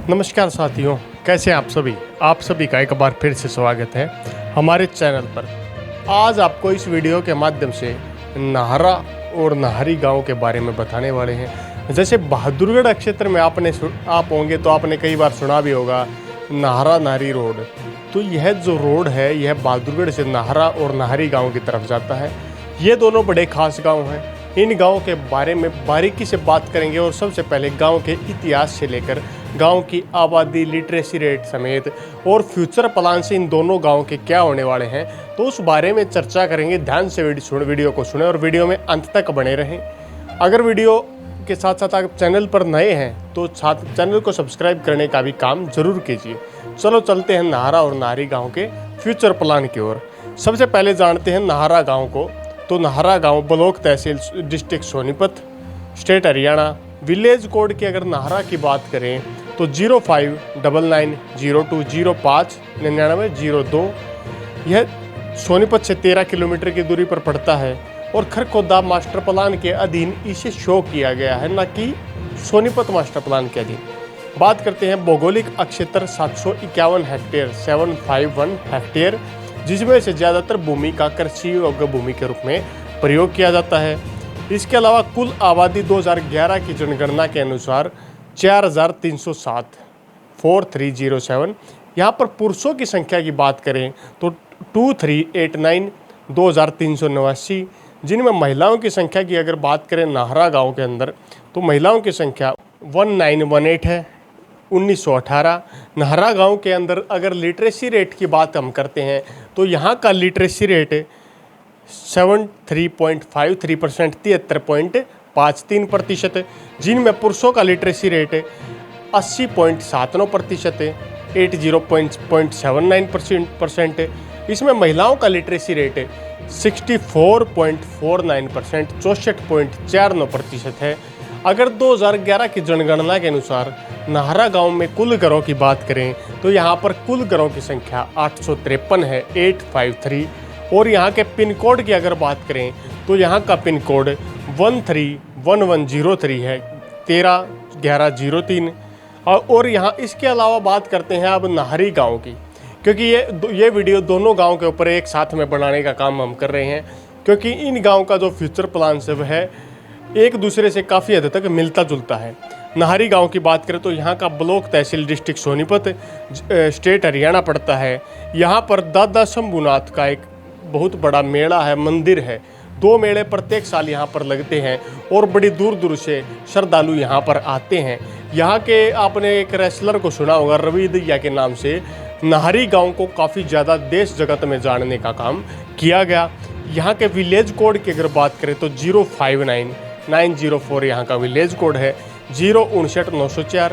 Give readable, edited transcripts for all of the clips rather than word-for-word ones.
नमस्कार साथियों, कैसे हैं आप सभी का एक बार फिर से स्वागत है हमारे चैनल पर। आज आपको इस वीडियो के माध्यम से नाहरा और नाहरी गांव के बारे में बताने वाले हैं। जैसे बहादुरगढ़ क्षेत्र में आप होंगे तो आपने कई बार सुना भी होगा नाहरा नाहरी रोड। तो यह जो रोड है यह बहादुरगढ़ से नाहरा और नाहरी गाँव की तरफ जाता है। ये दोनों बड़े खास गाँव हैं। इन गाँव के बारे में बारीकी से बात करेंगे और सबसे पहले गाँव के इतिहास से लेकर गांव की आबादी, लिटरेसी रेट समेत और फ्यूचर प्लान से इन दोनों गांव के क्या होने वाले हैं, तो उस बारे में चर्चा करेंगे। ध्यान से वीडियो को सुने और वीडियो में अंत तक बने रहें। अगर वीडियो के साथ साथ आप चैनल पर नए हैं तो चैनल को सब्सक्राइब करने का भी काम जरूर कीजिए। चलो चलते हैं नाहरा और नाहरी गाँव के फ्यूचर प्लान की ओर। सबसे पहले जानते हैं नाहरा गाँव को। तो नाहरा गाँव block tehsil, district Sonipat, state Haryana. Village code की अगर नाहरा की बात करें तो 059902059902। यह सोनीपत से 13 किलोमीटर की दूरी पर पड़ता है और खरखोदा मास्टर प्लान के अधीन इसे शो किया गया है, न कि सोनीपत मास्टर प्लान के अधीन। बात करते हैं भौगोलिक क्षेत्र 751 हेक्टेयर 751 हेक्टेयर, जिसमें से ज़्यादातर भूमि का कृषि योग्य भूमि के रूप में प्रयोग किया जाता है। इसके अलावा कुल आबादी 2011 की जनगणना के अनुसार 4307 4307। यहाँ पर पुरुषों की संख्या की बात करें तो 2389 2389, जिनमें महिलाओं की संख्या की अगर बात करें नाहरा गांव के अंदर तो महिलाओं की संख्या 1918 है 1918। नाहरा गांव के अंदर अगर लिटरेसी रेट की बात हम करते हैं तो यहाँ का लिटरेसी रेट 73.53%, 73.53%, जिनमें पुरुषों का लिटरेसी रेट 80.79% है 80.79%। इसमें महिलाओं का लिटरेसी रेट 64.49%, 64.49% है। अगर 2011 की जनगणना के अनुसार नाहरा गांव में कुल घरों की बात करें तो यहाँ पर कुल घरों की संख्या 853 है 853। और यहाँ के पिन कोड की अगर बात करें तो यहाँ का पिन कोड 131103 है 131103। और यहाँ इसके अलावा बात करते हैं अब नाहरी गांव की, क्योंकि ये वीडियो दोनों गांव के ऊपर एक साथ में बनाने का काम हम कर रहे हैं, क्योंकि इन गांव का जो फ्यूचर प्लान से वह एक दूसरे से काफ़ी हद तक मिलता जुलता है। नाहरी गांव की बात करें तो यहाँ का block tehsil, district Sonipat, state Haryana पड़ता है। यहाँ पर दादा शंभुनाथ का एक बहुत बड़ा मेला है, मंदिर है। 2 मेले प्रत्येक साल यहाँ पर लगते हैं और बड़ी दूर दूर से श्रद्धालु यहाँ पर आते हैं। यहाँ के आपने एक रेसलर को सुना होगा रवि दैया के नाम से। नाहरी गांव को काफ़ी ज़्यादा देश जगत में जानने का काम किया गया। यहाँ के विलेज कोड की अगर बात करें तो 059904 यहाँ का विलेज कोड है। 0599904।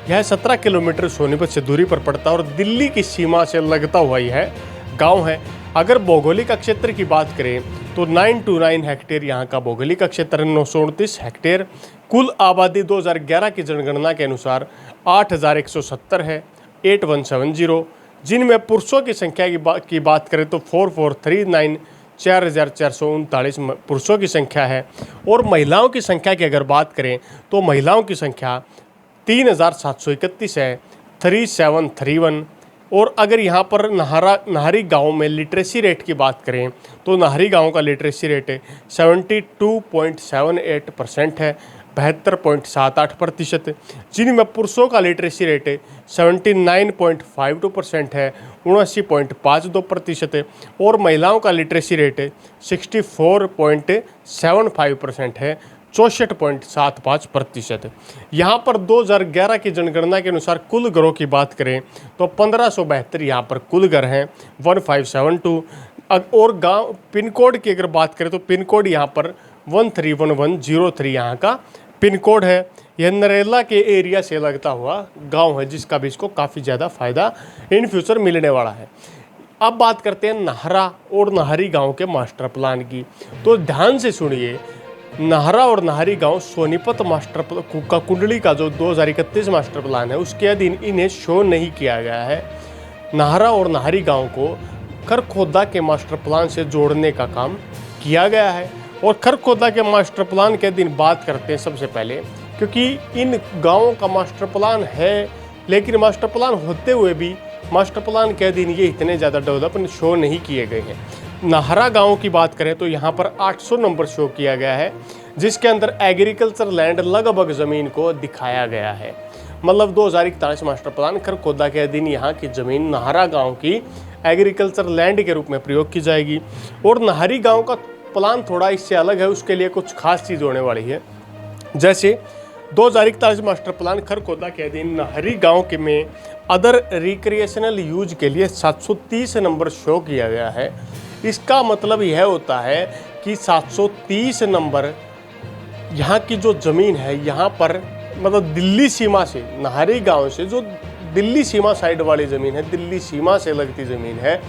यह 17 किलोमीटर सोनीपत से दूरी पर पड़ता है और दिल्ली की सीमा से लगता हुआ यह गाँव है। अगर भौगोलिक क्षेत्र की बात करें तो 929 हेक्टेयर यहाँ का भौगोलिक क्षेत्र है, 929 हेक्टेयर। कुल आबादी 2011 की जनगणना के अनुसार 8170 है 8170, जिनमें पुरुषों की संख्या की बात करें तो 4439 4439 पुरुषों की संख्या है। और महिलाओं की संख्या की अगर बात करें तो महिलाओं की संख्या 3731 है 3731। और अगर यहाँ पर नाहरी गांव में लिटरेसी रेट की बात करें तो नाहरी गांव का लिटरेसी रेट 72.78% है 72.78%, जिनमें पुरुषों का लिटरेसी रेट 79.52% है 79.52% है। और महिलाओं का लिटरेसी रेट 64.75% है 64.75%। यहाँ पर 2011 की जनगणना के अनुसार कुल घरों की बात करें तो 1572 यहाँ पर कुल घर हैं 1572। और गांव पिन कोड की अगर बात करें तो पिन कोड यहाँ पर 131103 यहाँ का पिन कोड है। यह नरेला के एरिया से लगता हुआ गांव है, जिसका भी इसको काफ़ी ज़्यादा फ़ायदा इन फ्यूचर मिलने वाला है। अब बात करते हैं नाहरा और नाहरी गांव के मास्टर प्लान की। तो ध्यान से सुनिए, नाहरा और नाहरी गांव सोनीपत मास्टर का कुंडली का जो 2031 मास्टर प्लान है उसके अधीन इन्हें शो नहीं किया गया है। नाहरा और नाहरी गांव को खरखोदा के मास्टर प्लान से जोड़ने का काम किया गया है। और खरखोदा के मास्टर प्लान के अधीन बात करते हैं सबसे पहले, क्योंकि इन गांवों का मास्टर प्लान है लेकिन मास्टर प्लान होते हुए भी मास्टर प्लान के अधीन ये इतने ज़्यादा डेवलप शो नहीं किए गए हैं। नाहरा गांव की बात करें तो यहाँ पर 800 नंबर शो किया गया है, जिसके अंदर एग्रीकल्चर लैंड लगभग ज़मीन को दिखाया गया है। मतलब 2041 मास्टर प्लान खरखोदा के अधीन यहाँ की ज़मीन नाहरा गांव की एग्रीकल्चर लैंड के रूप में प्रयोग की जाएगी। और नाहरी गांव का प्लान थोड़ा इससे अलग है, उसके लिए कुछ खास चीज़ होने वाली है। जैसे 2041 मास्टर प्लान खरखोदा के अधीन नाहरी गांव के में अदर रिक्रिएशनल यूज के लिए 730 नंबर शो किया गया है। इसका मतलब यह होता है कि 730 नंबर यहाँ की जो ज़मीन है, यहाँ पर मतलब दिल्ली सीमा से, नाहरी गांव से जो दिल्ली सीमा साइड वाली ज़मीन है, दिल्ली सीमा से लगती ज़मीन है,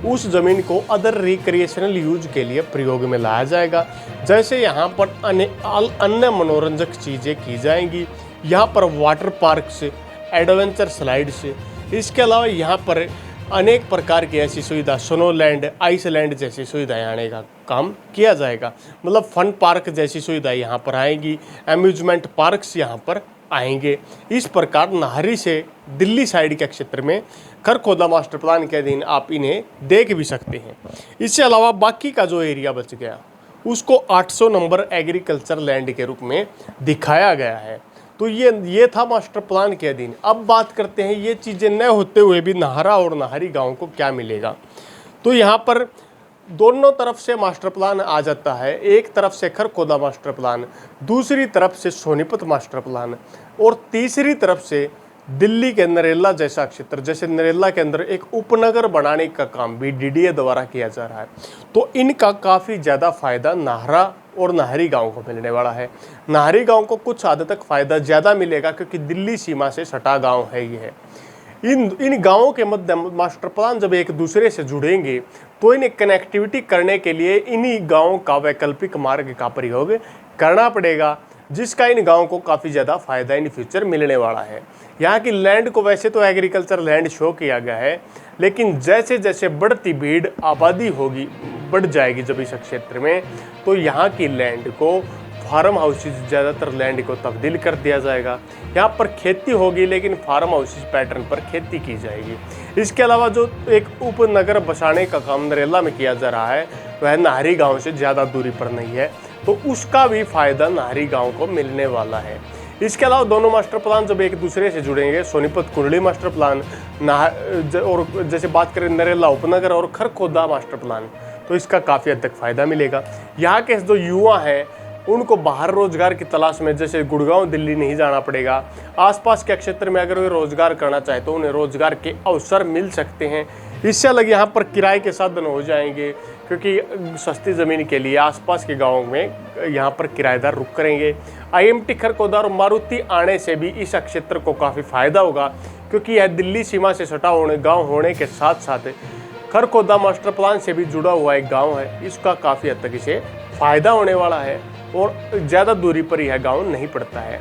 उस ज़मीन को अदर रिक्रिएशनल यूज के लिए प्रयोग में लाया जाएगा। जैसे यहाँ पर अन्य मनोरंजक चीज़ें की जाएंगी, यहाँ पर वाटर पार्क से, एडवेंचर स्लाइड से, इसके अलावा यहाँ पर अनेक प्रकार की ऐसी सुविधा, स्नोलैंड, आइसलैंड जैसी सुविधाएं आने का काम किया जाएगा। मतलब फन पार्क जैसी सुविधाएं यहाँ पर आएंगी, अम्यूजमेंट पार्क्स यहाँ पर आएंगे। इस प्रकार नाहरी से दिल्ली साइड के क्षेत्र में खरखोदा मास्टर प्लान के अधीन आप इन्हें देख भी सकते हैं। इससे अलावा बाकी का जो एरिया बच गया उसको 800 नंबर एग्रीकल्चर लैंड के रूप में दिखाया गया है। तो ये था मास्टर प्लान के अधीन। अब बात करते हैं ये चीज़ें न होते हुए भी नाहरा और नाहरी गांव को क्या मिलेगा। तो यहाँ पर दोनों तरफ से मास्टर प्लान आ जाता है। एक तरफ से खरखोदा मास्टर प्लान, दूसरी तरफ से सोनीपत मास्टर प्लान, और तीसरी तरफ से दिल्ली के नरेला जैसा क्षेत्र, जैसे नरेला के अंदर एक उपनगर बनाने का काम भी DDA द्वारा किया जा रहा है। तो इनका काफ़ी ज़्यादा फायदा नाहरा और नाहरी गांव को मिलने वाला है। नाहरी गांव को कुछ हद तक फ़ायदा ज़्यादा मिलेगा क्योंकि दिल्ली सीमा से सटा गांव है ये। इन गांवों के मध्य मास्टर प्लान जब एक दूसरे से जुड़ेंगे तो इन्हें कनेक्टिविटी करने के लिए इन्हीं गांवों का वैकल्पिक मार्ग का प्रयोग करना पड़ेगा, जिसका इन गांवों को काफ़ी ज़्यादा फायदा इन फ्यूचर मिलने वाला है। यहाँ की लैंड को वैसे तो एग्रीकल्चर लैंड शो किया गया है, लेकिन जैसे जैसे बढ़ती भीड़ आबादी होगी, बढ़ जाएगी जब इस क्षेत्र में, तो यहाँ की लैंड को फार्म हाउसेज, ज़्यादातर लैंड को तब्दील कर दिया जाएगा। यहाँ पर खेती होगी लेकिन फार्म हाउसेज पैटर्न पर खेती की जाएगी। इसके अलावा जो एक उपनगर बसाने का काम नरेला में किया जा रहा है वह नाहरी गांव से ज़्यादा दूरी पर नहीं है, तो उसका भी फायदा नाहरी गांव को मिलने वाला है। इसके अलावा दोनों मास्टर प्लान जब एक दूसरे से जुड़ेंगे, सोनीपत कुंडली मास्टर प्लान और जैसे बात करें नरेला उपनगर और खरखोदा मास्टर प्लान, तो इसका काफ़ी हद तक फ़ायदा मिलेगा। यहाँ के जो युवा हैं उनको बाहर रोजगार की तलाश में, जैसे गुड़गांव दिल्ली नहीं जाना पड़ेगा। आसपास के क्षेत्र में अगर वे रोजगार करना चाहे तो उन्हें रोजगार के अवसर मिल सकते हैं। इससे अलग यहाँ पर किराए के साधन हो जाएंगे, क्योंकि सस्ती ज़मीन के लिए आसपास के गाँव में यहाँ पर किराएदार रुक करेंगे। IMT खरखोदा और मारुति आने से भी इस क्षेत्र को काफ़ी फ़ायदा होगा, क्योंकि यह दिल्ली सीमा से सटा गाँव होने के साथ साथ खरखोदा मास्टर प्लान से भी जुड़ा हुआ एक गाँव है। इसका काफ़ी हद तक इसे फ़ायदा होने वाला है और ज़्यादा दूरी पर यह गाँव नहीं पड़ता है।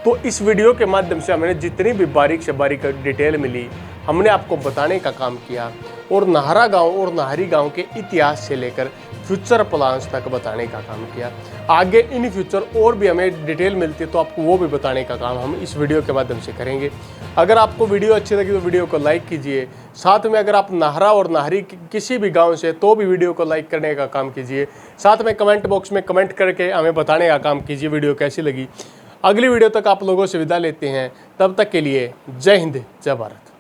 तो इस वीडियो के माध्यम से हमने जितनी भी बारीक से बारीक डिटेल मिली हमने आपको बताने का काम किया, और नाहरा गांव और नाहरी गांव के इतिहास से लेकर फ्यूचर प्लान्स तक बताने का काम किया। आगे इन फ्यूचर और भी हमें डिटेल मिलती है तो आपको वो भी बताने का काम हम इस वीडियो के माध्यम से करेंगे। अगर आपको वीडियो अच्छी लगी तो वीडियो को लाइक कीजिए। साथ में अगर आप नाहरा और नाहरी किसी भी गांव से तो भी वीडियो को लाइक करने का काम कीजिए। साथ में कमेंट बॉक्स में कमेंट करके हमें बताने का काम कीजिए वीडियो कैसी लगी। अगली वीडियो तक आप लोगों से विदा लेते हैं, तब तक के लिए जय हिंद, जय भारत।